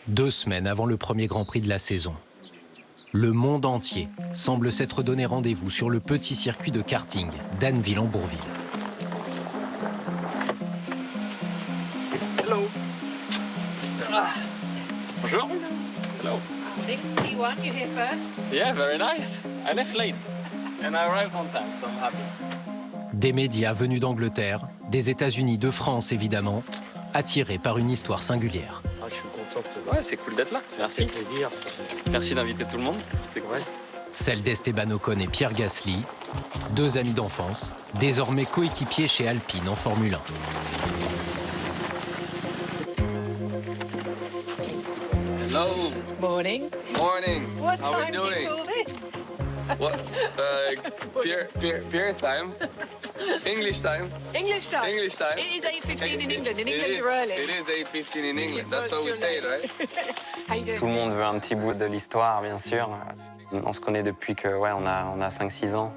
2 semaines avant le premier Grand Prix de la saison. Le monde entier semble s'être donné rendez-vous sur le petit circuit de karting d'Anneville-en-Bourville. Hello. Bonjour. Hello. Morning. P1, you're here first. Yeah, very nice. I left late and I arrived on time, so I'm happy. Des médias venus d'Angleterre, des États-Unis, de France évidemment, attirés par une histoire singulière. Ah, je suis content. Ouais, c'est cool d'être là. Merci. Plaisir. Merci d'inviter tout le monde. C'est vrai. Celle d'Esteban Ocon et Pierre Gasly, 2 amis d'enfance, désormais coéquipiers chez Alpine en Formule 1. Hello. Morning. Morning. What How are time we do you doing? call this? What? Beer time. English time. English time. English time. It is 8:15 in England. In It England, is- you're early. It is 8:15 in England. That's what we What's say, your right? How you doing? Tout le monde veut un petit bout de l'histoire, bien sûr. On se connaît depuis que, on a 5-6 ans.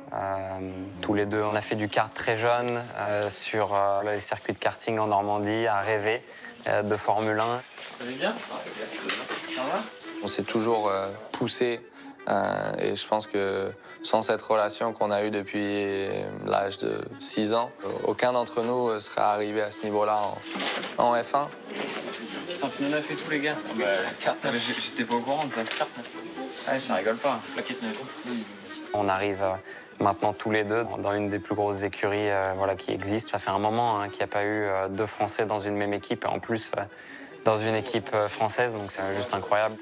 Tous les deux, on a fait du kart très jeune sur les circuits de karting en Normandie, à rêver de Formule 1. Vous allez bien? Ça va? On s'est toujours poussé et je pense que sans cette relation qu'on a eue depuis l'âge de 6 ans, aucun d'entre nous serait arrivé à ce niveau-là en F1. Putain, pneu neuf et tout, les gars. Carte neuf. J'étais pas au courant de ça. Carte neuf. Ouais, ça rigole pas. Plaquette neuve. On arrive maintenant tous les deux dans une des plus grosses écuries qui existent. Ça fait un moment qu'il n'y a pas eu 2 Français dans une même équipe, et en plus dans une équipe française, donc c'est juste incroyable.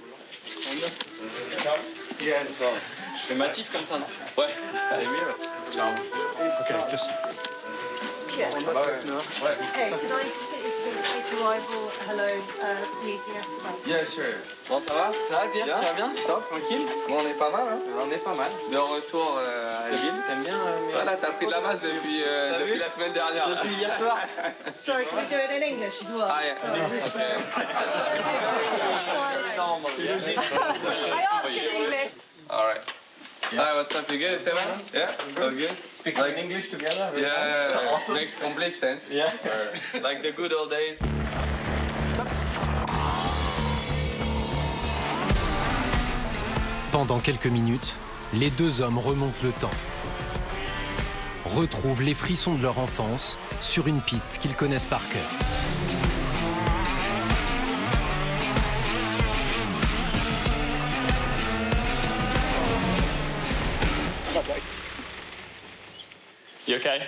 C'est massif comme ça, non? Ouais. Allez, oui, ouais. Ciao. Ok, just... Pierre. Ouais. Hey, can I just take your rival hello, please, yes, Yeah, sure. Bon, ça va? Ça va, Pierre? Bien. Tu vas bien? Top. Tranquille? Bon, on est pas mal, hein? On est pas mal. De retour à la ville. T'aimes bien Voilà, t'as pris de la masse depuis vu la semaine dernière. Depuis hier soir? Sorry, can we do it in English as well? Ah, yeah. Sorry. Okay. Non, I ask in English. All right. Hi, what's up? You good, Esteban? Yeah? All good? Speak in English together? Yeah, makes complete sense. Yeah. Like the good old days. Pendant quelques minutes, les 2 hommes remontent le temps, retrouvent les frissons de leur enfance sur une piste qu'ils connaissent par cœur. You okay?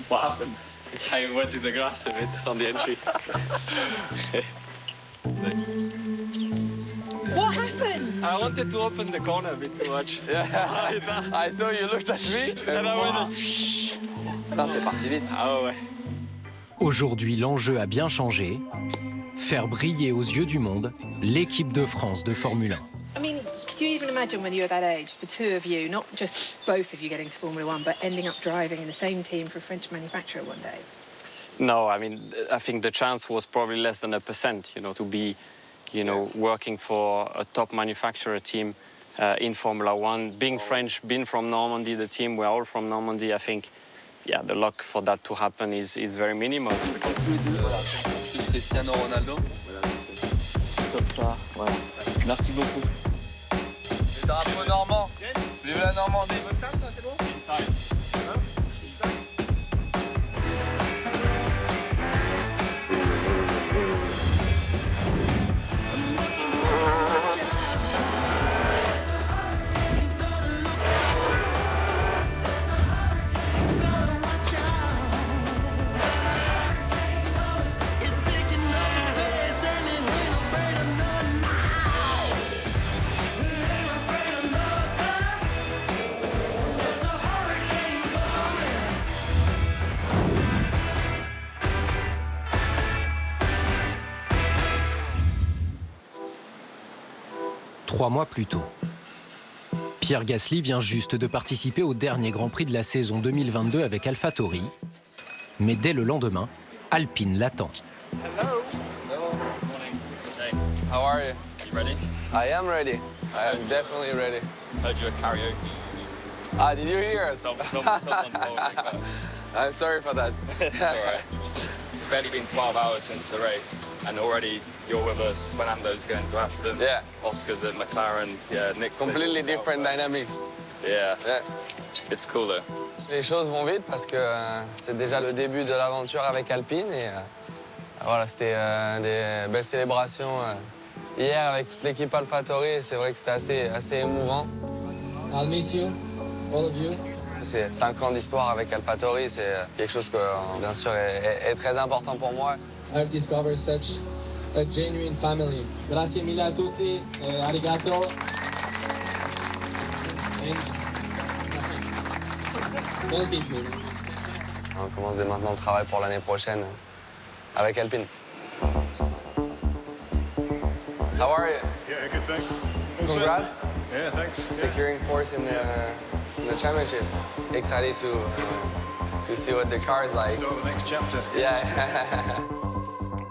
What happened? I went in the grass a bit on the entry. What happened? I wanted to open the corner a bit too much. Yeah. I saw you looked at me. And I went... Putain, c'est parti vite. Ah ouais. Aujourd'hui, l'enjeu a bien changé. Faire briller aux yeux du monde l'équipe de France de Formule 1. I mean, could you even imagine when you were that age, the two of you, not just both of you getting to Formula One, but ending up driving in the same team for a French manufacturer one day? No, I think the chance was probably less than 1%, to be, working for a top manufacturer team in Formula One. Being French, being from Normandy, the team, we're all from Normandy, I think, the luck for that to happen is very minimal. Plus Cristiano Ronaldo. Comme ça, voilà. Merci beaucoup. Le drapeau normand. Vive la Normandie. C'est bon? Trois mois plus tôt, Pierre Gasly vient juste de participer au dernier Grand Prix de la saison 2022 avec AlphaTauri. Mais dès le lendemain, Alpine l'attend. Hello. How are you? You ready? I am ready. I am definitely ready. Heard you at karaoke. Ah, did you hear us? Someone told me about it. I'm sorry for that. It's all right. It's barely been 12 hours since the race. And already you're with us. Fernando's going to Aston. Yeah. Oscar's at McLaren. Yeah, Nick's Completely different dynamics. Yeah. Yeah. It's cooler. Les choses vont vite parce que c'est déjà le début de l'aventure avec Alpine et voilà, c'était des belles célébrations hier avec toute l'équipe AlphaTauri et c'est vrai que c'était assez émouvant. I'll miss you, all of you. C'est 5 ans d'histoire avec AlphaTauri, c'est quelque chose que bien sûr est très important pour moi. I've discovered such a genuine family. Grazie mille a tutti, arigato. Thanks. Don't kiss me. On commence dès maintenant le travail pour l'année prochaine avec Alpine. How are you? Yeah, good thing. Congrats. Yeah, thanks. Securing fourth in the championship. Excited to see what the car is like. Start the next chapter. Yeah.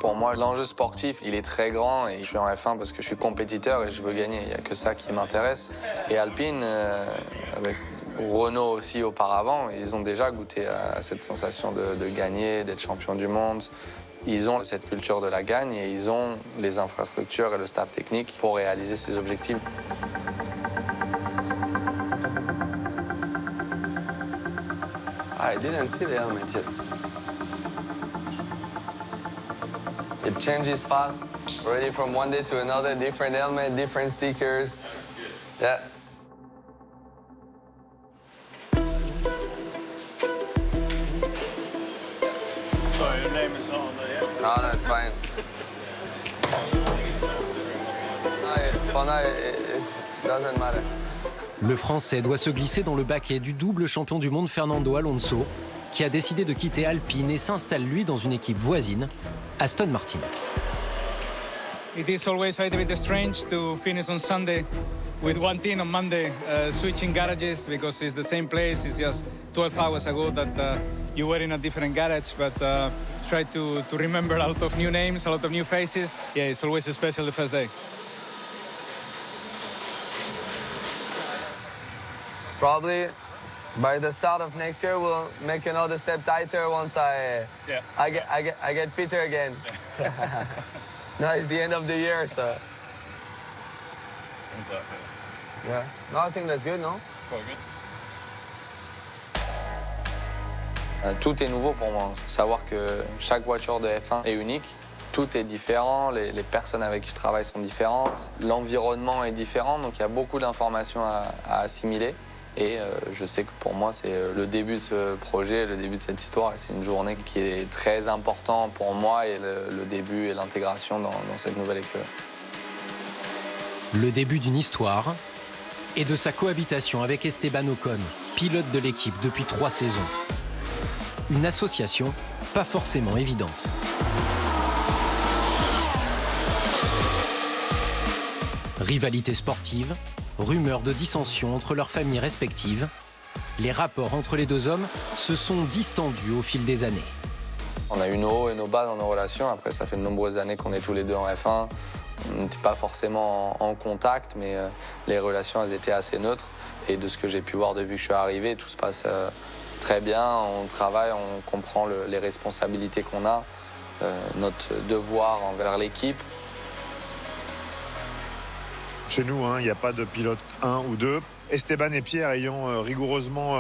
Pour moi, l'enjeu sportif, il est très grand et je suis en F1 parce que je suis compétiteur et je veux gagner. Il n'y a que ça qui m'intéresse. Et Alpine, avec Renault aussi auparavant, ils ont déjà goûté à cette sensation de gagner, d'être champion du monde. Ils ont cette culture de la gagne et ils ont les infrastructures et le staff technique pour réaliser ces objectifs. I didn't see the helmet yet. It changes fast, already from one day to another, different helmet, different stickers. Yeah. Sorry, your name is not on there yet. No, it's fine. For now, it doesn't matter. Le Français doit se glisser dans le baquet du double champion du monde Fernando Alonso, qui a décidé de quitter Alpine et s'installe lui dans une équipe voisine, Aston Martin. It is always a little bit strange to finish on Sunday with one team on Monday, switching garages because it's the same place. It's just 12 hours ago that you were in a different garage, but try to remember a lot of new names, a lot of new faces. Yeah, it's always special the first day. Probably by the start of next year, we'll make another step tighter once I get fitter again. No, it's the end of the year, so. Exactly. Yeah. No, I think that's good, no? Quite good. Tout est nouveau pour moi. Savoir que chaque voiture de F1 est unique. Tout est différent, les personnes avec qui je travaille sont différentes, l'environnement est différent, donc il y a beaucoup d'informations à assimiler. Et je sais que pour moi, c'est le début de ce projet, le début de cette histoire. Et c'est une journée qui est très importante pour moi et le début et l'intégration dans cette nouvelle écurie. Le début d'une histoire et de sa cohabitation avec Esteban Ocon, pilote de l'équipe depuis 3 saisons. Une association pas forcément évidente. Rivalité sportive, rumeurs de dissension entre leurs familles respectives, les rapports entre les deux hommes se sont distendus au fil des années. On a eu nos hauts et nos bas dans nos relations. Après, ça fait de nombreuses années qu'on est tous les deux en F1. On n'était pas forcément en contact, mais les relations, elles étaient assez neutres. Et de ce que j'ai pu voir depuis que je suis arrivé, tout se passe très bien. On travaille, on comprend les responsabilités qu'on a, notre devoir envers l'équipe. Chez nous, il n'y a pas de pilote 1 ou 2. Esteban et Pierre ayant rigoureusement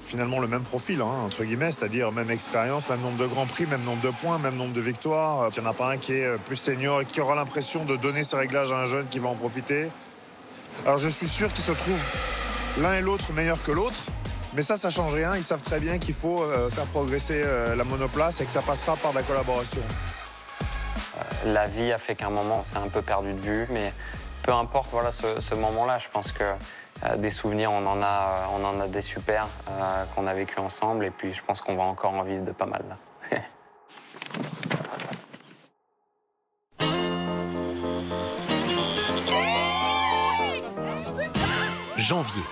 finalement le même profil, entre guillemets, c'est-à-dire même expérience, même nombre de grands prix, même nombre de points, même nombre de victoires. Il n'y en a pas un qui est plus senior et qui aura l'impression de donner ses réglages à un jeune qui va en profiter. Alors je suis sûr qu'ils se trouvent l'un et l'autre meilleurs que l'autre, mais ça ne change rien. Ils savent très bien qu'il faut faire progresser la monoplace et que ça passera par de la collaboration. La vie a fait qu'à un moment, on s'est un peu perdu de vue, mais peu importe voilà, ce moment-là, je pense que des souvenirs, on en a des super qu'on a vécu ensemble, et puis je pense qu'on va encore en vivre de pas mal là. Janvier.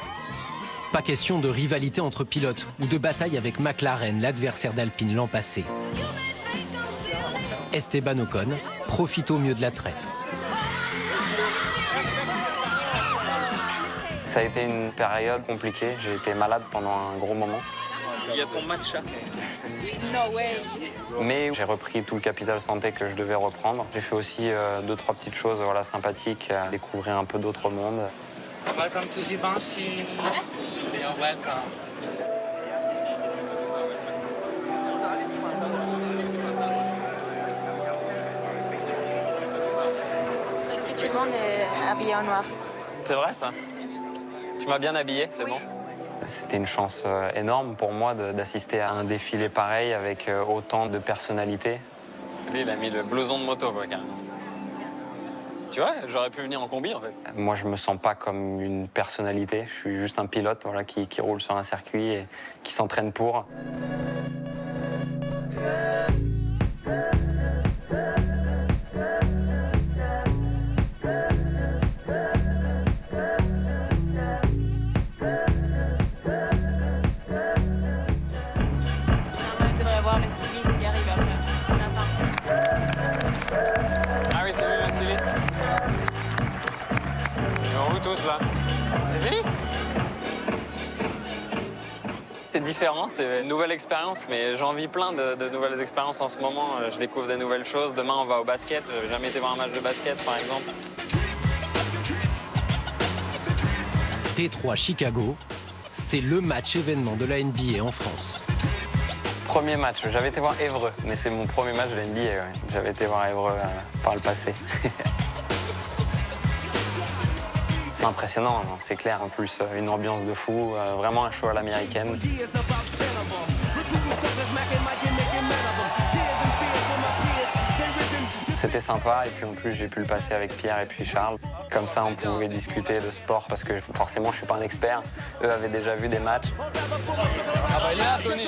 Pas question de rivalité entre pilotes ou de bataille avec McLaren, l'adversaire d'Alpine l'an passé. Esteban Ocon profite au mieux de la trêve. Ça a été une période compliquée. J'ai été malade pendant un gros moment. Il y a ton match là. No way. Mais j'ai repris tout le capital santé que je devais reprendre. J'ai fait aussi 2-3 petites choses voilà, sympathiques, découvrir un peu d'autres mondes. Welcome to Givenchy. Merci. You're welcome. Est-ce que tout le monde est habillé en noir? C'est vrai ça? Tu m'as bien habillé, c'est bon? C'était une chance énorme pour moi d'assister à un défilé pareil avec autant de personnalités. Lui, il a mis le blouson de moto, quoi, carrément. Tu vois, j'aurais pu venir en combi, en fait. Moi, je me sens pas comme une personnalité. Je suis juste un pilote voilà, qui roule sur un circuit et qui s'entraîne pour. C'est fini? C'est différent, c'est une nouvelle expérience, mais j'en vis plein de nouvelles expériences en ce moment. Je découvre des nouvelles choses. Demain, on va au basket. J'ai jamais été voir un match de basket, par exemple. Détroit-Chicago, c'est le match événement de la NBA en France. Premier match, j'avais été voir Évreux, mais c'est mon premier match de la NBA. Ouais. J'avais été voir Évreux par le passé. C'est impressionnant, c'est clair. En plus, une ambiance de fou, vraiment un show à l'américaine. C'était sympa, et puis en plus, j'ai pu le passer avec Pierre et puis Charles. Comme ça, on pouvait discuter de sport, parce que forcément, je suis pas un expert. Eux avaient déjà vu des matchs. Ah bah il est là, Tony.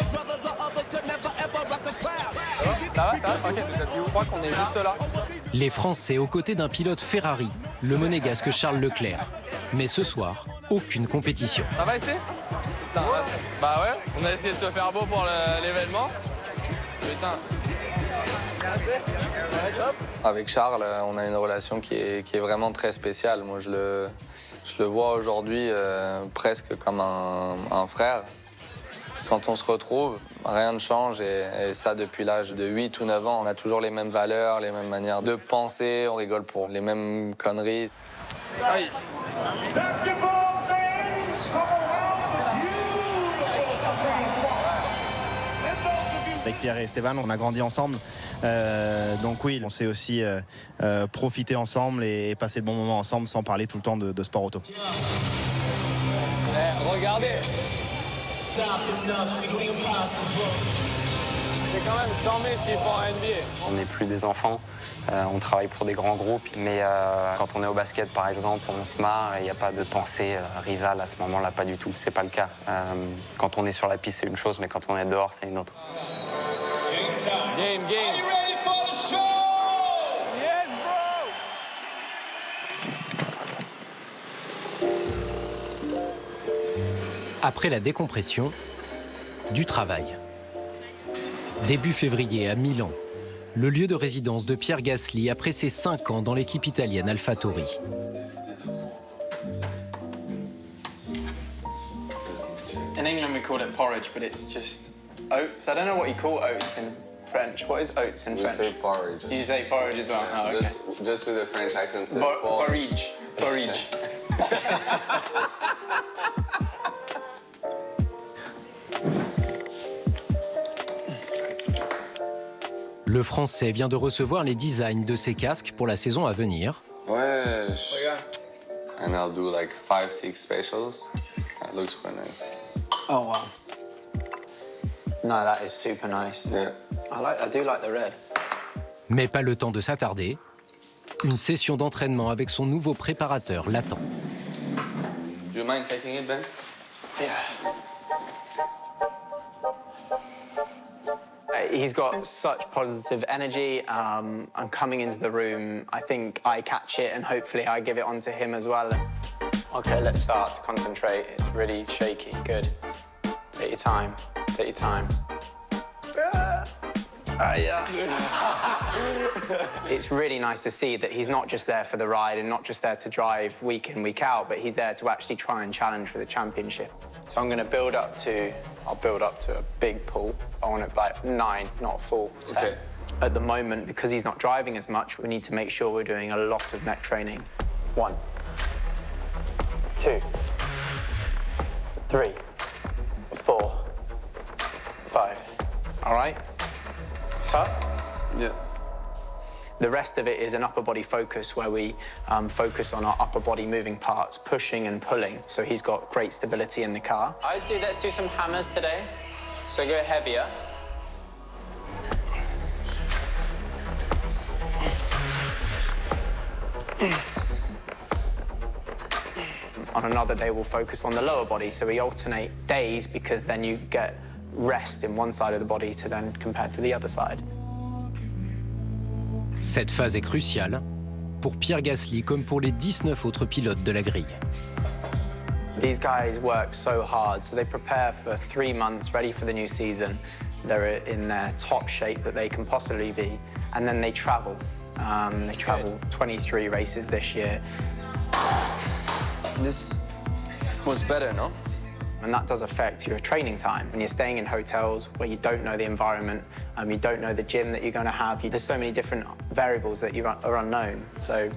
Ça va, ok, je crois qu'on est juste là. Les Français aux côtés d'un pilote Ferrari, le monégasque Charles Leclerc. Mais ce soir, aucune compétition. Ça va, Esté? Bah ouais, on a essayé de se faire beau pour l'événement. Putain. Avec Charles, on a une relation qui est vraiment très spéciale. Moi, je le vois aujourd'hui presque comme un frère. Quand on se retrouve, rien ne change et ça depuis l'âge de 8 ou 9 ans. On a toujours les mêmes valeurs, les mêmes manières de penser, on rigole pour les mêmes conneries. Aïe. Avec Pierre et Esteban, on a grandi ensemble. Donc oui, on sait aussi profiter ensemble et passer de bons moments ensemble sans parler tout le temps de sport auto. Regardez. C'est quand même charmé ce qu'ils font en NBA. On n'est plus des enfants, on travaille pour des grands groupes, mais quand on est au basket par exemple, on se marre et il n'y a pas de pensée rivale à ce moment-là, pas du tout, c'est pas le cas. Quand on est sur la piste c'est une chose, mais quand on est dehors c'est une autre. Game. Yes, bro! Après la décompression, du travail. Début février à Milan, le lieu de résidence de Pierre Gasly après ses 5 ans dans l'équipe italienne AlphaTauri. In England we call it porridge, but it's just oats. I don't know what you call oats in French. What is oats in French? You say porridge. You say porridge as well? Yeah, oh, okay. just with the French accent. Porridge. Porridge. Le Français vient de recevoir les designs de ses casques pour la saison à venir. Ouais, and I'll do like 5-6 specials. That looks quite nice. Oh wow. No, that is super nice. Yeah. I do like the red. Mais pas le temps de s'attarder. Une session d'entraînement avec son nouveau préparateur l'attend. Do you mind taking it, Ben? Yeah. He's got such positive energy. I'm coming into the room. I think I catch it and hopefully I give it on to him as well. Okay, let's start to concentrate. It's really shaky. Good. Take your time. Take your time. It's really nice to see that he's not just there for the ride and not just there to drive week in, week out, but he's there to actually try and challenge for the championship. So I'm going to build up to I'll build up to a big pull. I want it like 9, not full 10. Okay. At the moment, because he's not driving as much, we need to make sure we're doing a lot of neck training. 1, 2, 3, 4, 5. All right? Tough? Yeah. The rest of it is an upper body focus where we focus on our upper body moving parts, pushing and pulling, so he's got great stability in the car. Let's do some hammers today. So go heavier. On another day, we'll focus on the lower body, so we alternate days because then you get rest in one side of the body to then compare to the other side. Cette phase est cruciale pour Pierre Gasly comme pour les 19 autres pilotes de la grille. These guys work so hard, so they prepare for 3 months, ready for the new season. They're in their top shape that they can possibly be, and then they travel. They travel 23 races this year. This was better, no? And that does affect your training time. When you're staying in hotels where you don't know the environment, you don't know the gym that you're going to have, there's so many different variables that are unknown. So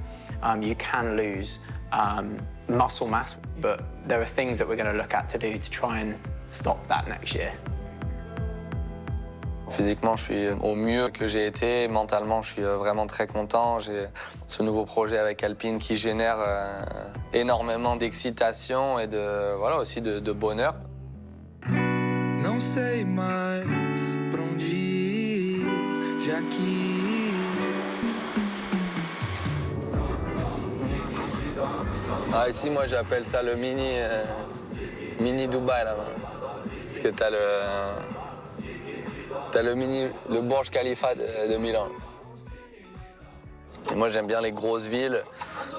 you can lose muscle mass, but there are things that we're going to look at to do to try and stop that next year. Physiquement, je suis au mieux que j'ai été. Mentalement, je suis vraiment très content. J'ai ce nouveau projet avec Alpine qui génère énormément d'excitation et aussi de bonheur. Não sei mais pra onde ir, já que ici, moi, j'appelle ça le mini Dubaï là-bas, parce que t'as le Burj Khalifa de Milan. Et moi, j'aime bien les grosses villes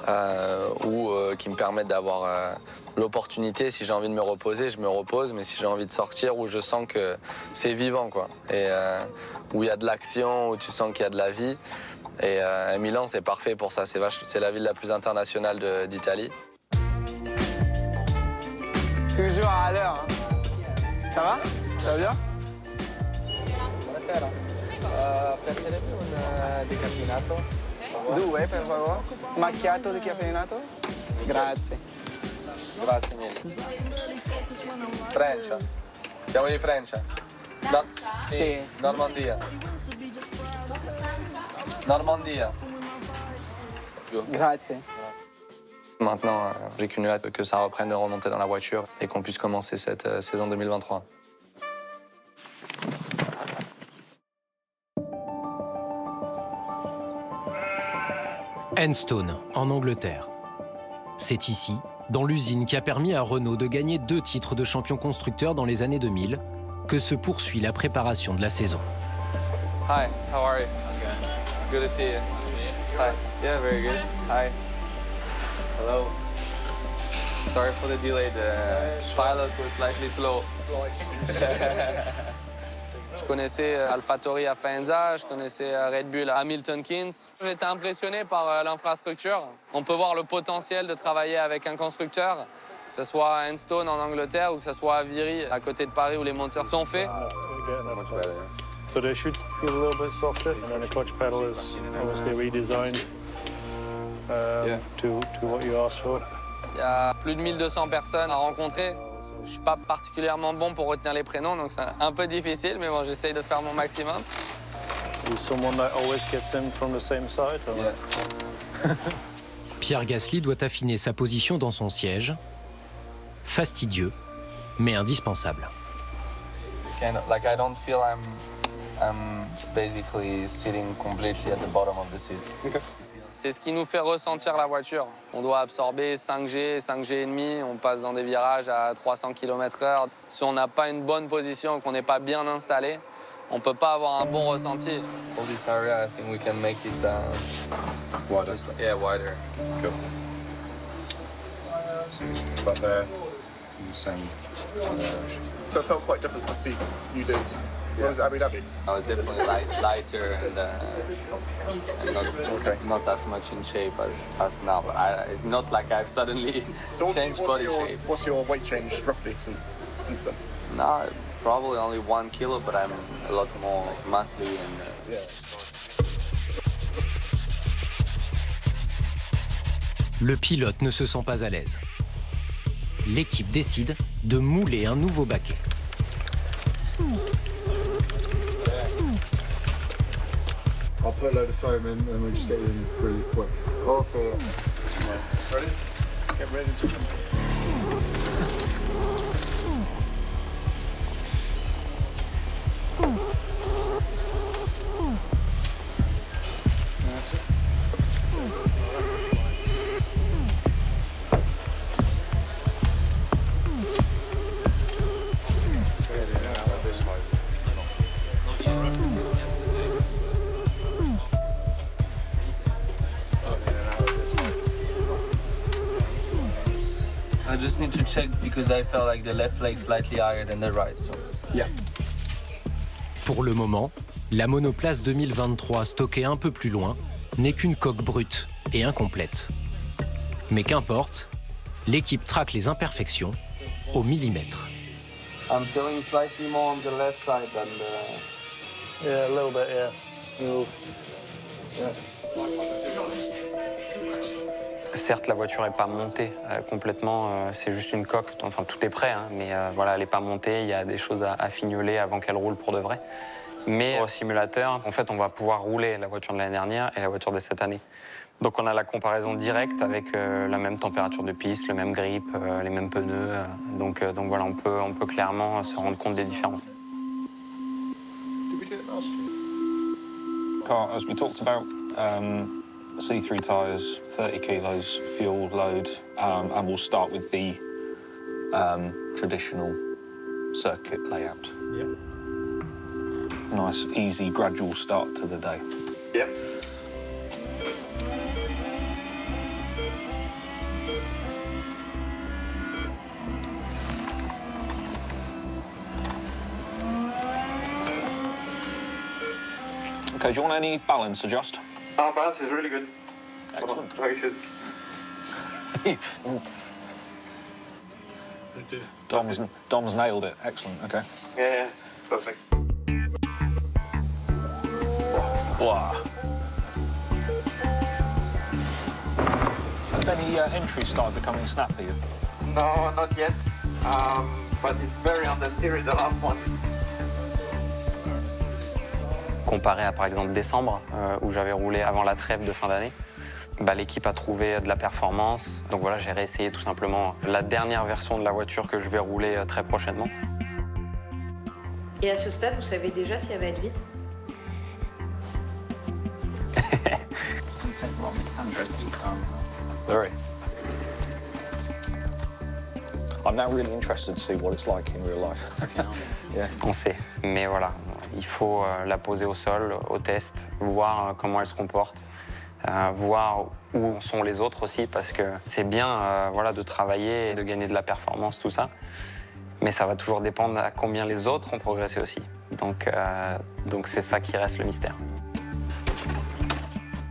qui me permettent d'avoir l'opportunité, si j'ai envie de me reposer, je me repose, mais si j'ai envie de sortir, où je sens que c'est vivant, quoi. Et où il y a de l'action, où tu sens qu'il y a de la vie. Et Milan, c'est parfait pour ça. C'est la ville la plus internationale d'Italie. Toujours à l'heure. Hein. Ça va? Ça va bien? Buonasera. Piacerebbe un decaffeinato? 2, per favore. Macchiato decaffeinato? Grazie. Grazie mille. Francia. Siamo di Francia? No. Sì. Normandia. Normandia. Grazie. Maintenant, j'ai qu'une hâte que ça reprenne de remonter dans la voiture et qu'on puisse commencer cette saison 2023. Enstone, en Angleterre. C'est ici, dans l'usine qui a permis à Renault de gagner 2 titres de champion constructeur dans les années 2000, que se poursuit la préparation de la saison. Hi, how are you? Good to see you. Hi. Yeah, very good. Hi. Hello. Sorry for the delay. The pilot was slightly slow. Je connaissais AlphaTauri à Faenza, je connaissais Red Bull à Milton Keynes. J'étais impressionné par l'infrastructure. On peut voir le potentiel de travailler avec un constructeur, que ce soit à Enstone en Angleterre ou que ce soit à Viry, à côté de Paris, où les moteurs sont faits. So they should feel a little bit softer, and then the clutch pedal is obviously redesigned to what you asked for. Il y a plus de 1200 personnes à rencontrer. Je suis pas particulièrement bon pour retenir les prénoms, donc c'est un peu difficile, mais bon, j'essaye de faire mon maximum. Is someone that always gets in from the same side? Pierre Gasly doit affiner sa position dans son siège. Fastidieux, mais indispensable. Like I don't feel I'm basically sitting completely at the bottom of the seat. Okay. C'est ce qui nous fait ressentir la voiture. On doit absorber 5G, 5G+, on passe dans des virages à 300 km/h. Si on n'a pas une bonne position, qu'on n'est pas bien installé, on ne peut pas avoir un bon ressenti. All this area, I think we can make it wider. Wider. Cool. But they're in the same direction. So it felt quite different to see you did. What was it, Abu Dhabi? Definitely lighter and not as much in shape as now. But it's not like I've suddenly changed body shape. What's your weight change roughly since then? No, probably only 1 kilo, but I'm a lot more muscly and. Le pilote ne se sent pas à l'aise. L'équipe décide de mouler un nouveau baquet. I'll put a load of foam in and we'll just get in really quick. Okay. Yeah. Ready? Get ready to jump. That's it. I just need to check because I felt like the left leg slightly higher than the right. So. Yeah. Pour le moment, la monoplace 2023 stockée un peu plus loin n'est qu'une coque brute et incomplète. Mais qu'importe, l'équipe traque les imperfections au millimètre. I'm feeling slightly more on the left side than the. Yeah, a little bit, yeah. Yeah. Certes, la voiture n'est pas montée complètement, c'est juste une coque, enfin tout est prêt, hein, mais voilà, elle n'est pas montée, il y a des choses à fignoler avant qu'elle roule pour de vrai. Mais au simulateur, en fait, on va pouvoir rouler la voiture de l'année dernière et la voiture de cette année. Donc on a la comparaison directe avec la même température de piste, le même grip, les mêmes pneus. Donc voilà, on peut clairement se rendre compte des différences. Car, as we talked about, C3 tyres, 30 kilos fuel load, and we'll start with the traditional circuit layout. Yeah. Nice, easy, gradual start to the day. Yep. Okay, do you want any balance adjust? Our balance is really good. Excellent. Dom's nailed it. Excellent. Okay. Yeah, perfect. Wow. Have any entries started becoming snappy? No, not yet. But it's very understeery, the last one. Comparé à par exemple décembre, où j'avais roulé avant la trêve de fin d'année, l'équipe a trouvé de la performance. Donc voilà, j'ai réessayé tout simplement la dernière version de la voiture que je vais rouler très prochainement. Et à ce stade, vous savez déjà si elle va être vite? Very. I'm now really interested to see what it's like in real life. Yeah. On sait, mais voilà, il faut la poser au sol, au test, voir comment elle se comporte, voir où sont les autres aussi, parce que c'est bien voilà, de travailler et de gagner de la performance, tout ça, mais ça va toujours dépendre à combien les autres ont progressé aussi. Donc c'est ça qui reste le mystère.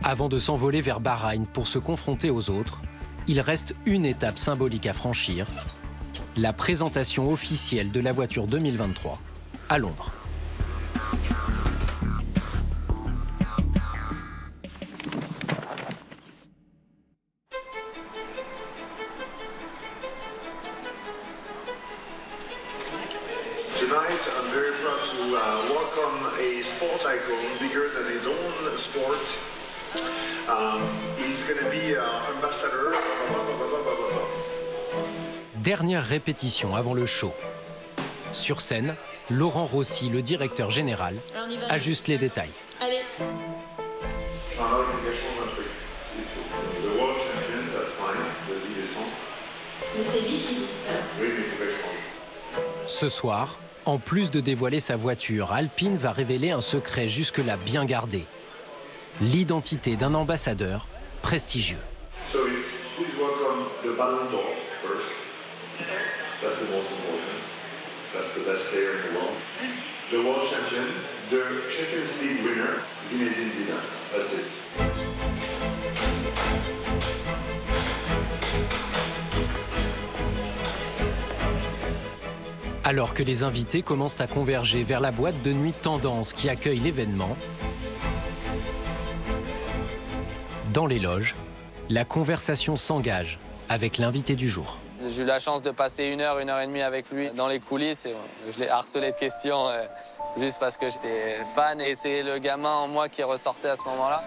Avant de s'envoler vers Bahreïn pour se confronter aux autres, il reste une étape symbolique à franchir, la présentation officielle de la voiture 2023 à Londres. Tonight, I'm very proud to welcome a sport icon bigger than his own sport. He's going to be ambassador. Dernière répétition avant le show. Sur scène, Laurent Rossi, le directeur général, ajuste les détails. Allez. Alors, il faut qu'elle change un truc. Le world champion, that's fine. Vas-y, descends. Mais c'est Vicky qui dit ça. Oui, mais il faut qu'elle change. Ce soir, en plus de dévoiler sa voiture, Alpine va révéler un secret jusque-là bien gardé. L'identité d'un ambassadeur prestigieux. So it's please welcome the Ballon d'Or first. That's the most important. That's the best player in the world. The world champion, the Champions League winner, Zinedine Zidane. That's it. Alors que les invités commencent à converger vers la boîte de nuit Tendance qui accueille l'événement, dans les loges, la conversation s'engage avec l'invité du jour. J'ai eu la chance de passer une heure et demie avec lui dans les coulisses et je l'ai harcelé de questions juste parce que j'étais fan et c'est le gamin en moi qui ressortait à ce moment-là.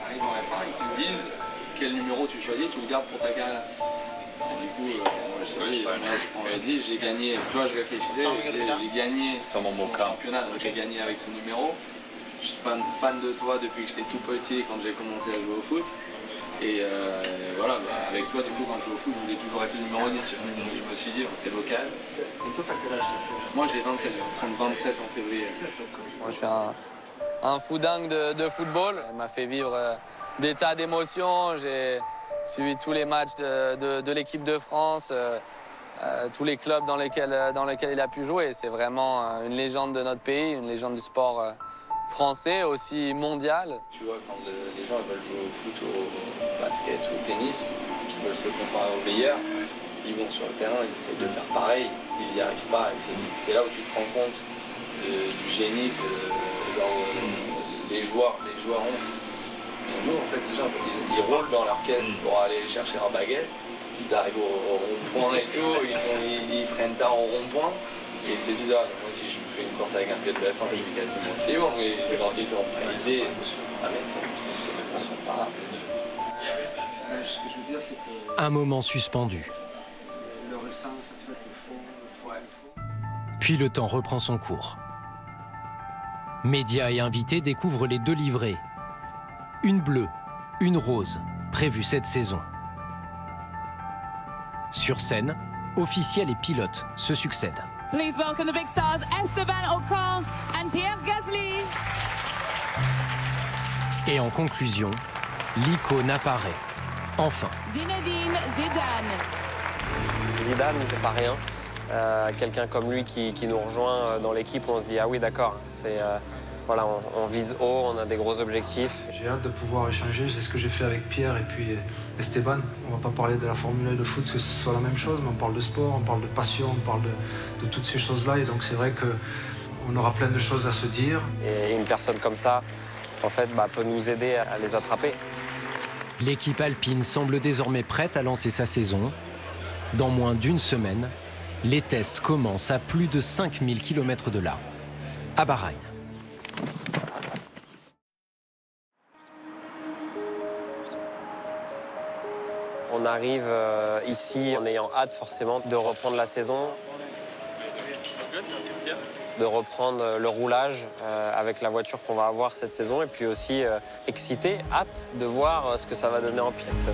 Arrive en F1, ils te disent quel numéro tu choisis, tu le gardes pour ta carrière. Et du coup, on m'a dit, j'ai gagné, tu vois, je réfléchissais, j'ai gagné mon championnat, donc j'ai gagné avec ce numéro. Je suis fan de toi depuis que j'étais tout petit quand j'ai commencé à jouer au foot. Et voilà, avec toi, du coup, quand je joue au foot, je voulais toujours être le numéro 10. Donc je me suis dit, c'est l'occasion. Et toi, t'as quel âge? Moi, j'ai 27, je vais prendre 27 en février. Moi, je suis un fou dingue de football. Il m'a fait vivre des tas d'émotions. J'ai suivi tous les matchs de l'équipe de France, tous les clubs dans lesquels il a pu jouer. C'est vraiment une légende de notre pays, une légende du sport français, aussi mondial. Tu vois, quand les gens veulent jouer au foot, au basket ou au tennis, qui veulent se comparer aux meilleurs, ils vont sur le terrain, ils essayent de faire pareil, ils n'y arrivent pas. C'est là où tu te rends compte du génie que les joueurs ont. Et nous, en fait, les gens, ils roulent dans leur caisse pour aller chercher leur baguette, ils arrivent au rond-point et tout, ils freinent tard au rond-point. Et ils se disent, ah, moi si je fais une course avec un pilote de F1, je vais quasiment. C'est bon, mais ils ont pas idée. Ah, mais c'est l'émotion pas. Ce que je veux dire, c'est que. Un moment suspendu. Le ressent, ça fait le faux. Puis le temps reprend son cours. Médias et invités découvrent les deux livrées. Une bleue, une rose, prévues cette saison. Sur scène, officiels et pilotes se succèdent. Please welcome the big stars Esteban Ocon and Pierre Gasly. Et en conclusion, l'icône apparaît. Enfin. Zinedine Zidane. Zidane, c'est pas rien. Quelqu'un comme lui qui nous rejoint dans l'équipe, on se dit ah oui d'accord, voilà, on vise haut, on a des gros objectifs. J'ai hâte de pouvoir échanger, c'est ce que j'ai fait avec Pierre et puis Esteban. On va pas parler de la Formule 1 et de foot, que ce soit la même chose, mais on parle de sport, on parle de passion, on parle de toutes ces choses-là. Et donc c'est vrai qu'on aura plein de choses à se dire. Et une personne comme ça, en fait, peut nous aider à les attraper. L'équipe alpine semble désormais prête à lancer sa saison. Dans moins d'une semaine, les tests commencent à plus de 5000 km de là, à Bahreïn. On arrive ici en ayant hâte forcément de reprendre la saison, de reprendre le roulage avec la voiture qu'on va avoir cette saison et puis aussi excité, hâte de voir ce que ça va donner en piste.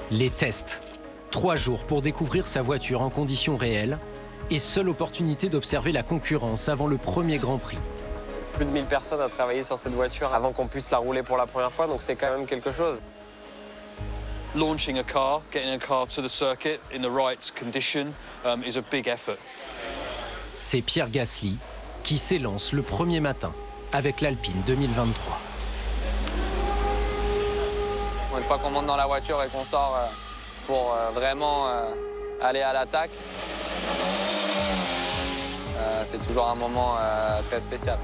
Les tests. 3 jours pour découvrir sa voiture en conditions réelles et seule opportunité d'observer la concurrence avant le premier Grand Prix. Plus de 1000 personnes à travailler sur cette voiture avant qu'on puisse la rouler pour la première fois, donc c'est quand même quelque chose. Launching a car, getting a car to the circuit in the right condition is a big effort. C'est Pierre Gasly qui s'élance le premier matin avec l'Alpine 2023. Une fois qu'on monte dans la voiture et qu'on sort pour vraiment aller à l'attaque, c'est toujours un moment très spécial.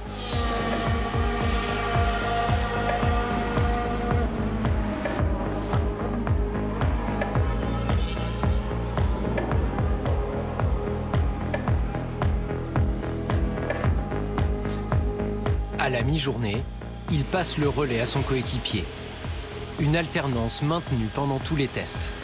À la mi-journée, il passe le relais à son coéquipier. Une alternance maintenue pendant tous les tests.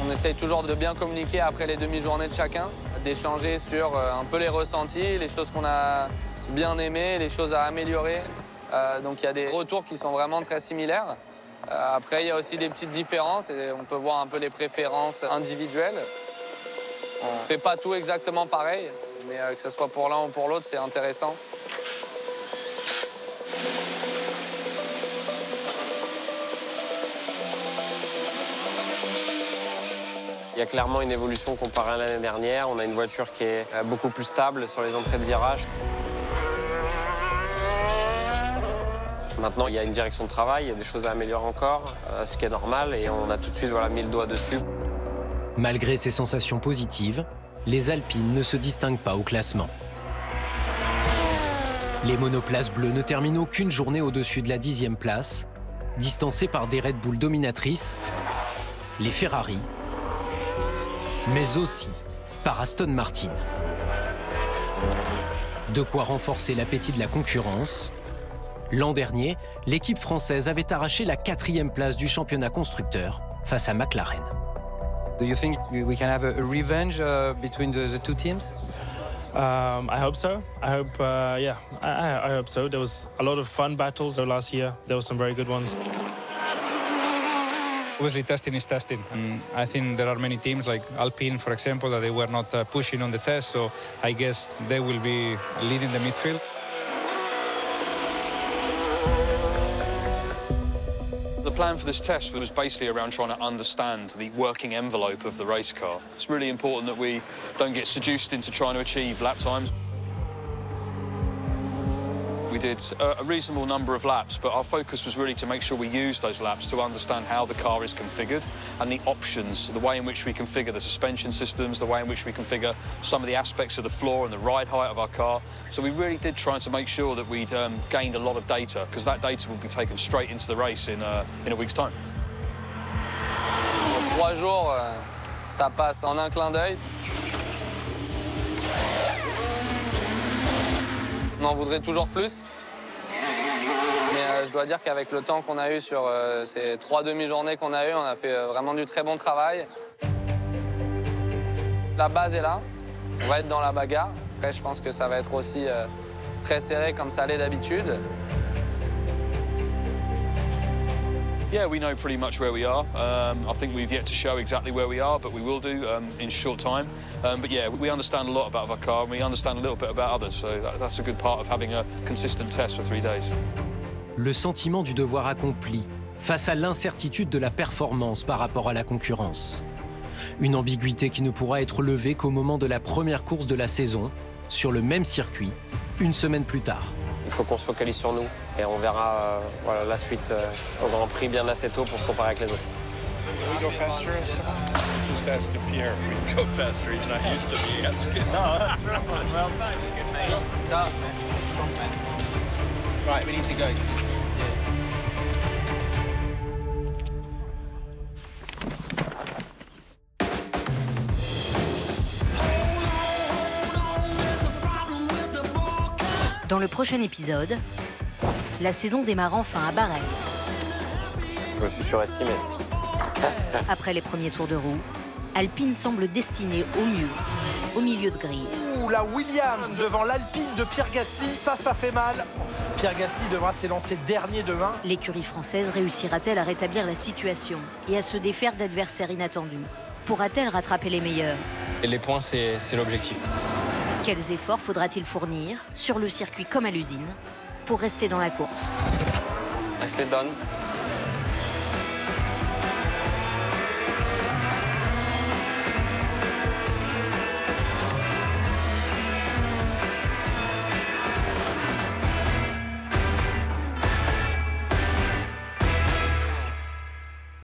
On essaye toujours de bien communiquer après les demi-journées de chacun, d'échanger sur un peu les ressentis, les choses qu'on a bien aimées, les choses à améliorer. Donc il y a des retours qui sont vraiment très similaires. Après, il y a aussi des petites différences et on peut voir un peu les préférences individuelles. On ne fait pas tout exactement pareil, mais que ce soit pour l'un ou pour l'autre, c'est intéressant. Il y a clairement une évolution comparée à l'année dernière. On a une voiture qui est beaucoup plus stable sur les entrées de virage. Maintenant, il y a une direction de travail, il y a des choses à améliorer encore, ce qui est normal, et on a tout de suite mis le doigt dessus. Malgré ces sensations positives, les Alpines ne se distinguent pas au classement. Les monoplaces bleues ne terminent aucune journée au-dessus de la 10e place, distancées par des Red Bull dominatrices, les Ferrari, mais aussi par Aston Martin. De quoi renforcer l'appétit de la concurrence. L'an dernier, l'équipe française avait arraché la 4e place du championnat constructeur face à McLaren. Do you think we can have a revenge between the two teams? I hope so. I hope, yeah, I hope so. There was a lot of fun battles last year. There were some very good ones. Obviously, testing is testing. And I think there are many teams like Alpine, for example, that they were not pushing on the test. So I guess they will be leading the midfield. The plan for this test was basically around trying to understand the working envelope of the race car. It's really important that we don't get seduced into trying to achieve lap times. We did a reasonable number of laps, but our focus was really to make sure we used those laps to understand how the car is configured and the options, the way in which we configure the suspension systems, the way in which we configure some of the aspects of the floor and the ride height of our car. So we really did try to make sure that we'd gained a lot of data, because that data will be taken straight into the race in a week's time. En 3 jours, ça passe en un clin d'œil. On en voudrait toujours plus. Mais je dois dire qu'avec le temps qu'on a eu sur ces 3 demi-journées qu'on a eues, on a fait vraiment du très bon travail. La base est là. On va être dans la bagarre. Après, je pense que ça va être aussi très serré comme ça l'est d'habitude. Yeah, we know pretty much where we are. I think we've yet to show exactly where we are, but we will do in short time. But yeah, we understand a lot about our car, and we understand a little bit about others, so that's a good part of having a consistent test for 3 days. Le sentiment du devoir accompli face à l'incertitude de la performance par rapport à la concurrence. Une ambiguïté qui ne pourra être levée qu'au moment de la première course de la saison, sur le même circuit, une semaine plus tard. Il faut qu'on se focalise sur nous et on verra voilà, la suite au Grand Prix bien assez tôt pour se comparer avec les autres. Can we go faster, Esteban? Just asking Pierre if we can go faster. He's not used to me asking. No, well, good mate. Tough, man. Strong, man. Right, we need to go. Dans le prochain épisode, la saison démarre enfin à Bahreïn. Je me suis surestimé. Après les premiers tours de roue, Alpine semble destinée au mieux, au milieu de grille. Ouh, la Williams devant l'Alpine de Pierre Gasly, ça fait mal. Pierre Gasly devra s'élancer dernier demain. L'écurie française réussira-t-elle à rétablir la situation et à se défaire d'adversaires inattendus? Pourra-t-elle rattraper les meilleurs? Et les points, c'est l'objectif. Quels efforts faudra-t-il fournir, sur le circuit comme à l'usine, pour rester dans la course? Nicely done.